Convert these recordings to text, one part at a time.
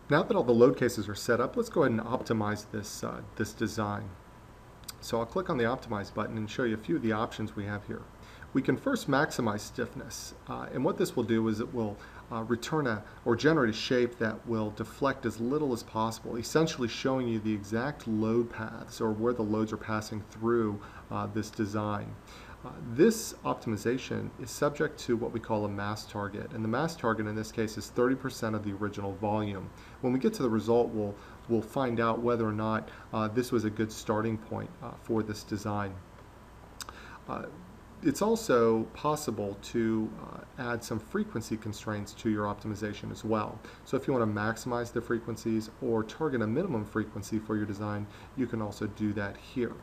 Now that all the load cases are set up, let's go ahead and optimize this design. So I'll click on the Optimize button and show you a few of the options we have here. We can first maximize stiffness, and what this will do is it will or generate a shape that will deflect as little as possible, essentially showing you the exact load paths or where the loads are passing through this design. This optimization is subject to what we call a mass target, and the mass target in this case is 30% of the original volume. When we get to the result, we'll find out whether or not this was a good starting point for this design. It's also possible to add some frequency constraints to your optimization as well. So if you want to maximize the frequencies or target a minimum frequency for your design, you can also do that here.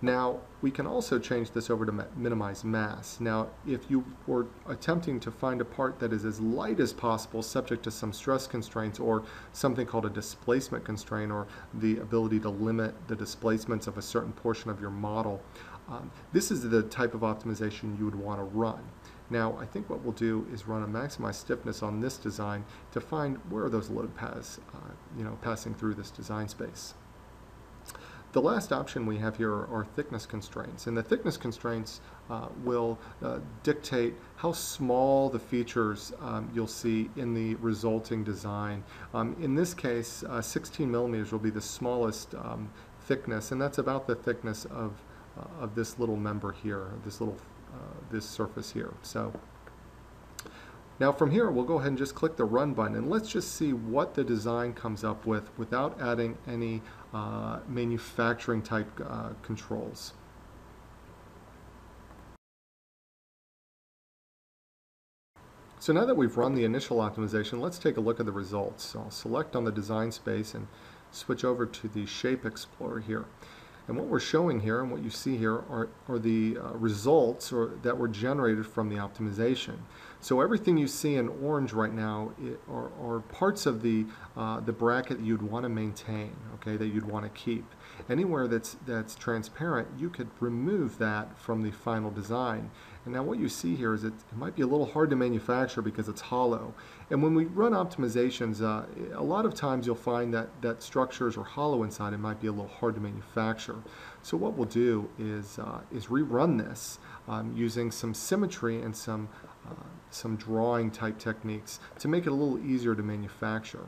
Now, we can also change this over to minimize mass. Now, if you were attempting to find a part that is as light as possible, subject to some stress constraints or something called a displacement constraint, or the ability to limit the displacements of a certain portion of your model, this is the type of optimization you would want to run. Now, I think what we'll do is run a maximize stiffness on this design to find where are those load paths passing through this design space. The last option we have here are thickness constraints, and the thickness constraints will dictate how small the features you'll see in the resulting design. In this case, 16 millimeters will be the smallest thickness, and that's about the thickness of this little member here, this surface here. So now from here, we'll go ahead and just click the Run button, and let's just see what the design comes up with without adding any manufacturing type controls. So now that we've run the initial optimization, let's take a look at the results. So I'll select on the design space and switch over to the Shape Explorer here. And what we're showing here and what you see here are the results that were generated from the optimization. So everything you see in orange right now are parts of the bracket that you'd want to maintain, okay, that you'd want to keep. Anywhere that's transparent, you could remove that from the final design. And now what you see here is it might be a little hard to manufacture because it's hollow. And when we run optimizations, a lot of times you'll find that structures are hollow inside. It might be a little hard to manufacture. So what we'll do is rerun this using some symmetry and some drawing type techniques to make it a little easier to manufacture.